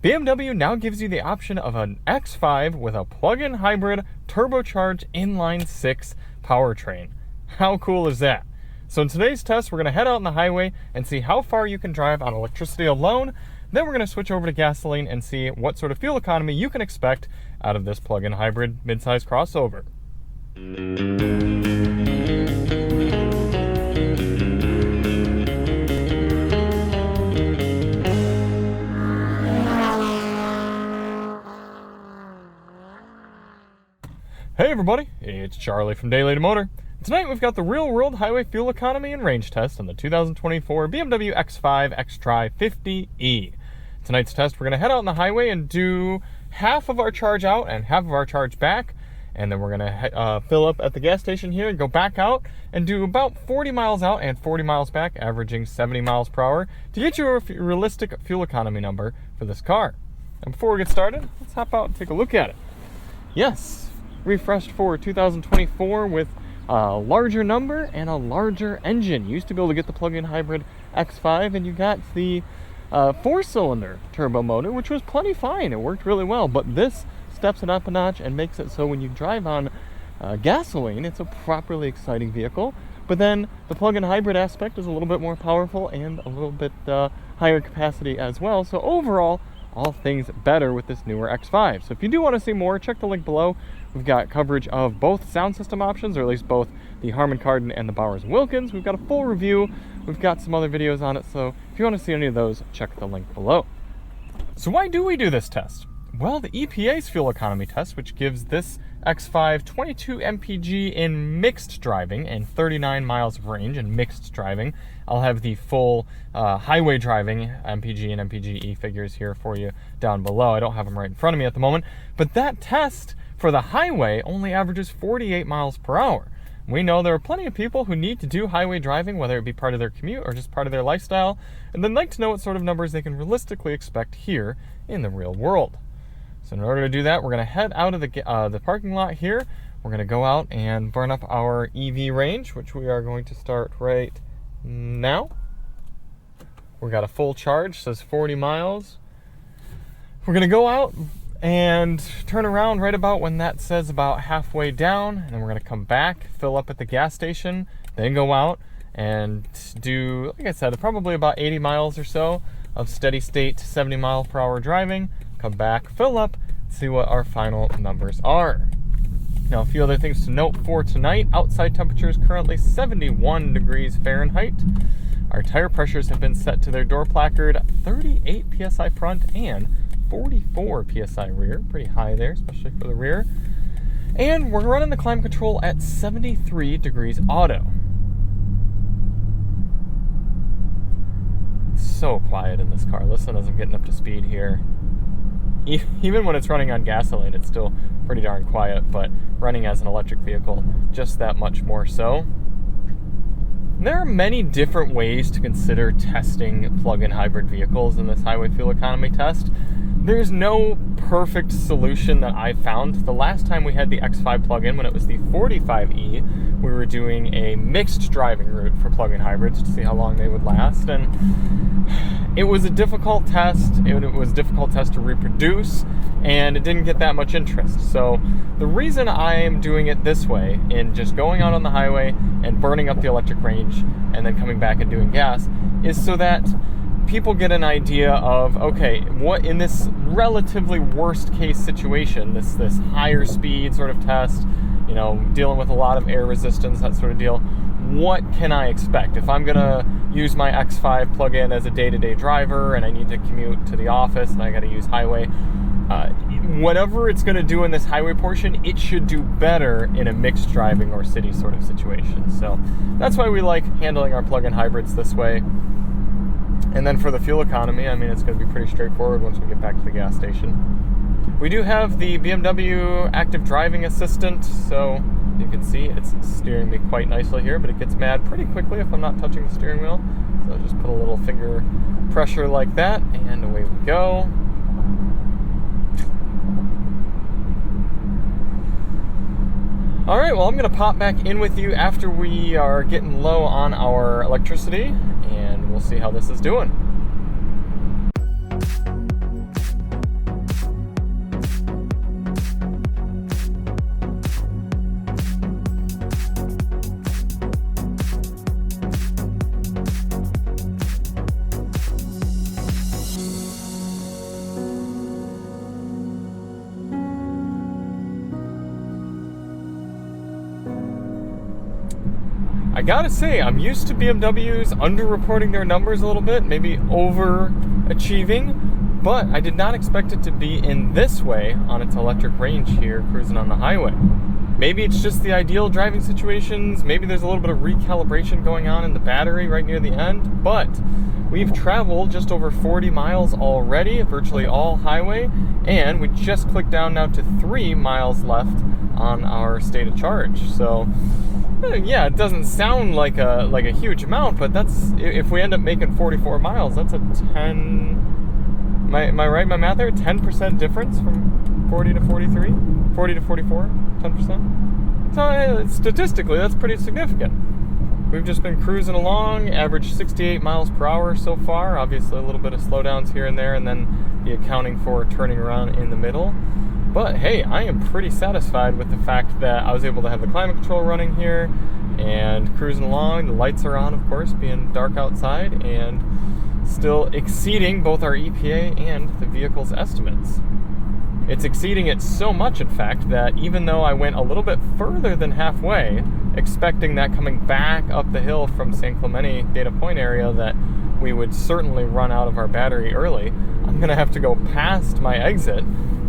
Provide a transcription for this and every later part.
BMW now gives you the option of an X5 with a plug-in hybrid turbocharged inline-6 powertrain. How cool is that? So in today's test, we're going to head out on the highway and see how far you can drive on electricity alone. Then we're going to switch over to gasoline and see what sort of fuel economy you can expect out of this plug-in hybrid midsize crossover. Hey everybody, it's Charlie from Daily to Motor. Tonight we've got the real-world highway fuel economy and range test on the 2024 BMW X5 xDrive50e. Tonight's test, we're going to head out on the highway and do half of our charge out and half of our charge back. And then we're going to fill up at the gas station here and go back out and do about 40 miles out and 40 miles back, averaging 70 miles per hour to get you a realistic fuel economy number for this car. And before we get started, let's hop out and take a look at it. Yes. Refreshed for 2024 with a larger number and a larger engine. You used to be able to get the plug-in hybrid X5 and you got the 4-cylinder turbo motor, which was plenty fine. It worked really well, but this steps it up a notch and makes it so when you drive on gasoline, it's a properly exciting vehicle. But then the plug-in hybrid aspect is a little bit more powerful and a little bit higher capacity as well. So overall, all things better with this newer X5. So if you do want to see more, check the link below. We've got coverage of both sound system options, or at least both the Harman Kardon and the Bowers Wilkins. We've got a full review. We've got some other videos on it. So if you want to see any of those, check the link below. So why do we do this test? Well, the EPA's fuel economy test, which gives this X5 22 MPG in mixed driving and 39 miles of range in mixed driving. I'll have the full highway driving MPG and MPGe figures here for you down below. I don't have them right in front of me at the moment, but that test for the highway only averages 48 miles per hour. We know there are plenty of people who need to do highway driving, whether it be part of their commute or just part of their lifestyle, and they'd like to know what sort of numbers they can realistically expect here in the real world. So in order to do that, we're going to head out of the parking lot here. We're going to go out and burn up our EV range, which we are going to start right now. We've got a full charge, says 40 miles. We're going to go out and turn around right about when that says about halfway down, and then we're going to come back, fill up at the gas station, then go out and do, like I said, probably about 80 miles or so of steady state 70 mile per hour driving. Come back, fill up, see what our final numbers are. Now, a few other things to note for tonight. Outside temperature is currently 71 degrees Fahrenheit. Our tire pressures have been set to their door placard, 38 psi front and 44 psi rear. Pretty high there, especially for the rear. And we're running the climate control at 73 degrees auto. It's so quiet in this car. Listen as I'm getting up to speed here. Even when it's running on gasoline, it's still pretty darn quiet, but running as an electric vehicle, just that much more so. There are many different ways to consider testing plug-in hybrid vehicles in this highway fuel economy test. There's no perfect solution that I've found. The last time we had the X5 plug-in, when it was the 45e, we were doing a mixed driving route for plug-in hybrids to see how long they would last, and it was a difficult test. It was a difficult test to reproduce, and it didn't get that much interest. So the reason I am doing it this way, in just going out on the highway and burning up the electric range and then coming back and doing gas, is so that people get an idea of, okay, what in this relatively worst case situation, this higher speed sort of test, you know, dealing with a lot of air resistance, that sort of deal, what can I expect? If I'm gonna use my X5 plug-in as a day-to-day driver and I need to commute to the office and I gotta use highway, whatever it's gonna do in this highway portion, it should do better in a mixed driving or city sort of situation. So that's why we like handling our plug-in hybrids this way. And then for the fuel economy, I mean, it's going to be pretty straightforward once we get back to the gas station. We do have the BMW Active Driving Assistant, so you can see it's steering me quite nicely here, but it gets mad pretty quickly if I'm not touching the steering wheel. So I'll just put a little finger pressure like that, and away we go. All right, well, I'm going to pop back in with you after we are getting low on our electricity, and we'll see how this is doing. gotta say, I'm used to BMWs underreporting their numbers a little bit, maybe overachieving, but I did not expect it to be in this way on its electric range here cruising on the highway. Maybe it's just the ideal driving situations, maybe there's a little bit of recalibration going on in the battery right near the end, but we've traveled just over 40 miles already, virtually all highway, and we just clicked down now to 3 miles left on our state of charge. So yeah, it doesn't sound like a huge amount, but that's, if we end up making 44 miles, that's a 10, am I right, my math there? 10% difference from 40 to 43? 40 to 44? 10%? So statistically, that's pretty significant. We've just been cruising along, average 68 miles per hour so far. Obviously a little bit of slowdowns here and there, and then the accounting for turning around in the middle. But hey, I am pretty satisfied with the fact that I was able to have the climate control running here and cruising along. The lights are on, of course, being dark outside, and still exceeding both our EPA and the vehicle's estimates. It's exceeding it so much, in fact, that even though I went a little bit further than halfway, expecting that coming back up the hill from San Clemente data point area that we would certainly run out of our battery early, I'm going to have to go past my exit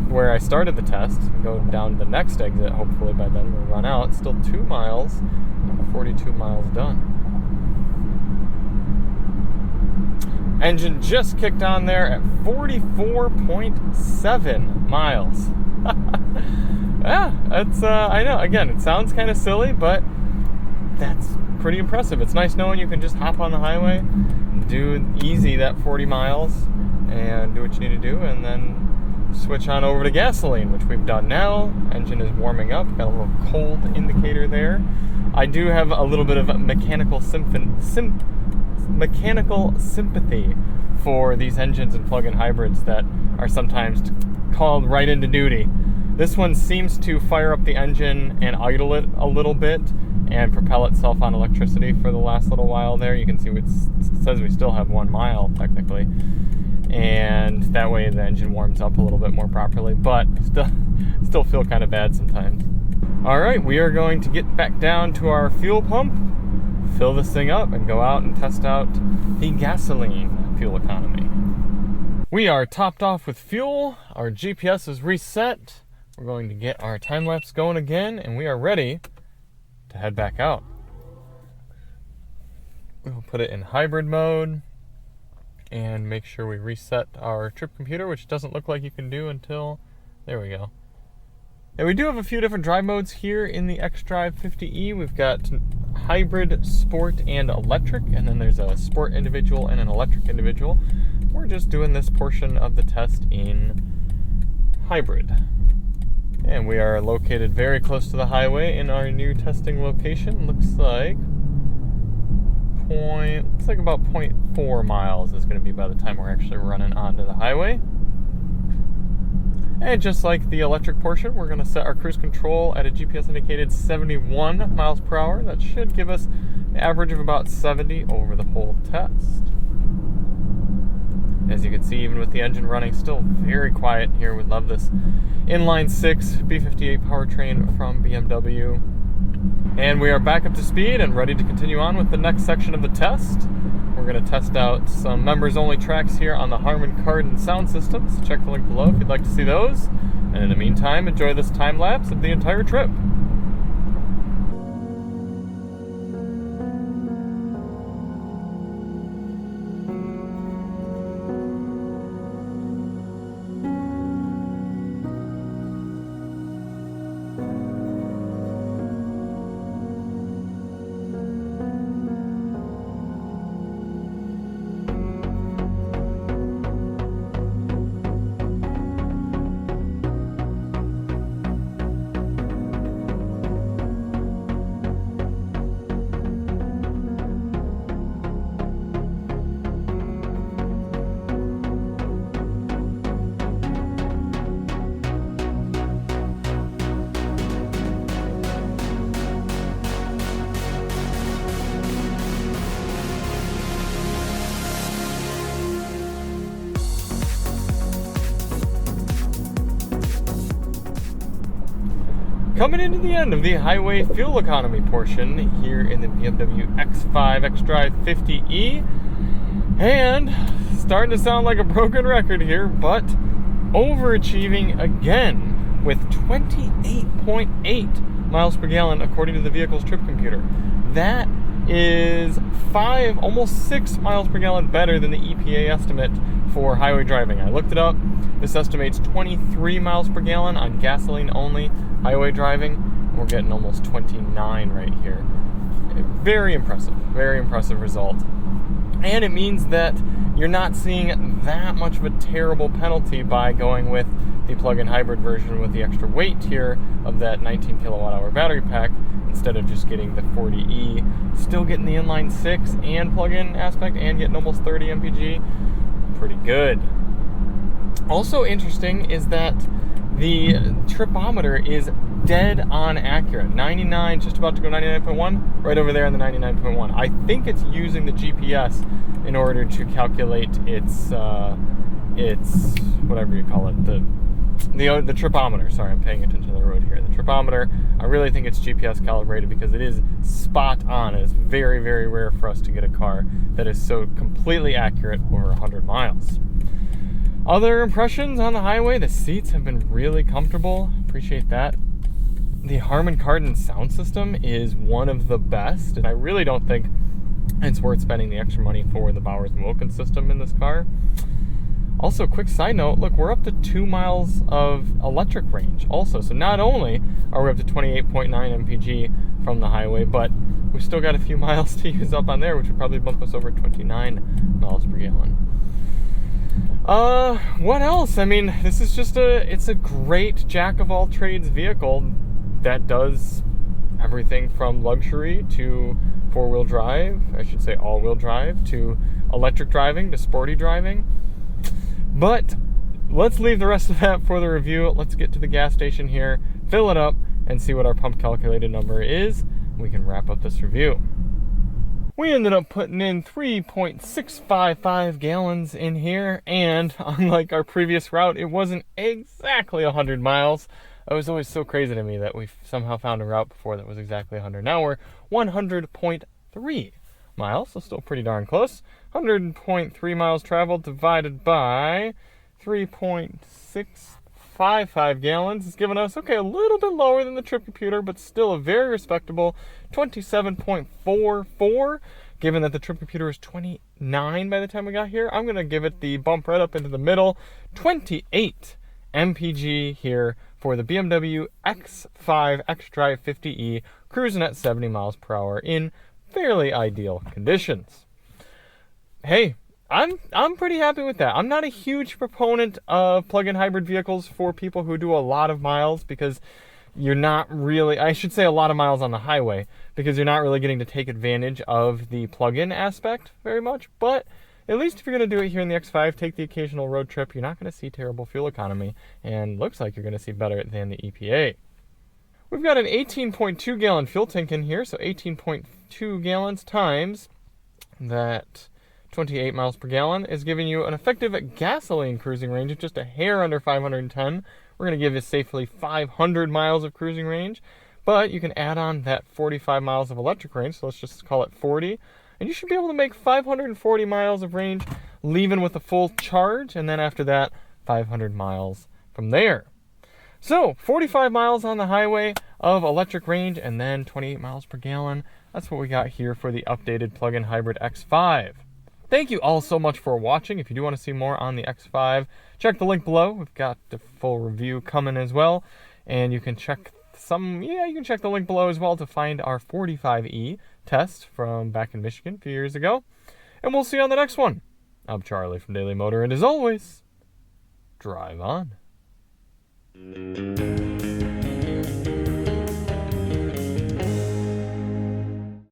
where I started the test, go down to the next exit. Hopefully by then we'll run out. Still 2 miles, 42 miles done. Engine just kicked on there at 44.7 miles. Yeah, that's, I know, again, it sounds kind of silly, but that's pretty impressive. It's nice knowing you can just hop on the highway, do easy that 40 miles, and do what you need to do, and then switch on over to gasoline, which we've done now. Engine is warming up, got a little cold indicator there. I do have a little bit of mechanical sympathy for these engines and plug-in hybrids that are sometimes called right into duty. This one seems to fire up the engine and idle it a little bit and propel itself on electricity for the last little while there. You can see it says we still have 1 mile technically, and that way the engine warms up a little bit more properly, but still feel kind of bad sometimes. Alright, we are going to get back down to our fuel pump, fill this thing up, and go out and test out the gasoline fuel economy. We are topped off with fuel, our GPS is reset, we're going to get our time-lapse going again, and we are ready to head back out. We'll put it in hybrid mode and make sure we reset our trip computer, which doesn't look like you can do until, there we go. And we do have a few different drive modes here in the xDrive50e. We've got hybrid, sport, and electric, and then there's a sport individual and an electric individual. We're just doing this portion of the test in hybrid. And we are located very close to the highway in our new testing location. Looks like about 0.4 miles is going to be by the time we're actually running onto the highway. And just like the electric portion, we're going to set our cruise control at a GPS indicated 71 miles per hour. That should give us an average of about 70 over the whole test. As you can see, even with the engine running, still very quiet here. We love this inline 6 B58 powertrain from BMW. And we are back up to speed and ready to continue on with the next section of the test. We're going to test out some members-only tracks here on the Harman Kardon sound system, so check the link below if you'd like to see those. And in the meantime, enjoy this time-lapse of the entire trip. coming into the end of the highway fuel economy portion here in the BMW X5 xDrive50e. And starting to sound like a broken record here, but overachieving again with 28.8 miles per gallon according to the vehicle's trip computer. That is 5, almost 6 miles per gallon better than the EPA estimate for highway driving. I looked it up. This estimates 23 miles per gallon on gasoline only highway driving. We're getting almost 29 right here. Very impressive result. And it means that you're not seeing that much of a terrible penalty by going with the plug-in hybrid version with the extra weight here of that 19 kilowatt hour battery pack instead of just getting the 40e. Still getting the inline 6 and plug-in aspect and getting almost 30 MPG. Pretty good. Also interesting is that the tripometer is dead on accurate. 99, just about to go 99.1, right over there in the 99.1. I think it's using the GPS in order to calculate its whatever you call it, the tripometer. Sorry, I'm paying attention to the road here. The tripometer, I really think it's GPS calibrated because it is spot on. It's very, very rare for us to get a car that is so completely accurate over 100 miles. Other impressions on the highway, the seats have been really comfortable. Appreciate that. The Harman Kardon sound system is one of the best, and I really don't think it's worth spending the extra money for the Bowers & Wilkins system in this car. Also, quick side note, look, we're up to 2 miles of electric range also. So not only are we up to 28.9 MPG from the highway, but we've still got a few miles to use up on there, which would probably bump us over 29 miles per gallon. What else? I mean, this is just it's a great jack-of-all-trades vehicle that does everything from luxury to four-wheel drive, I should say all-wheel drive, to electric driving, to sporty driving. But let's leave the rest of that for the review. Let's get to the gas station here, fill it up, and see what our pump calculated number is. We can wrap up this review. We ended up putting in 3.655 gallons in here, and unlike our previous route, it wasn't exactly 100 miles. It was always so crazy to me that we somehow found a route before that was exactly 100. Now we're 100.3 miles, so still pretty darn close. 100.3 miles traveled divided by 3.655 gallons is giving us, okay, a little bit lower than the trip computer, but still a very respectable 27.44. Given that the trip computer is 29 by the time we got here, I'm going to give it the bump right up into the middle. 28 MPG here for the BMW X5 xDrive50e, cruising at 70 miles per hour in fairly ideal conditions. Hey, I'm pretty happy with that. I'm not a huge proponent of plug-in hybrid vehicles for people who do a lot of miles because you're not really, I should say a lot of miles on the highway, because you're not really getting to take advantage of the plug-in aspect very much. But at least if you're going to do it here in the X5, take the occasional road trip, you're not going to see terrible fuel economy, and looks like you're going to see better than the EPA. We've got an 18.2 gallon fuel tank in here, so 18.2 gallons times that 28 miles per gallon is giving you an effective gasoline cruising range of just a hair under 510. We're going to give you safely 500 miles of cruising range, but you can add on that 45 miles of electric range, so let's just call it 40, and you should be able to make 540 miles of range leaving with a full charge, and then after that, 500 miles from there. So, 45 miles on the highway of electric range, and then 28 miles per gallon. That's what we got here for the updated plug-in hybrid X5. Thank you all so much for watching. If you do want to see more on the X5, check the link below. We've got the full review coming as well. And you can check the link below as well to find our 45e test from back in Michigan a few years ago. And we'll see you on the next one. I'm Charlie from Daily Motor, and as always, drive on.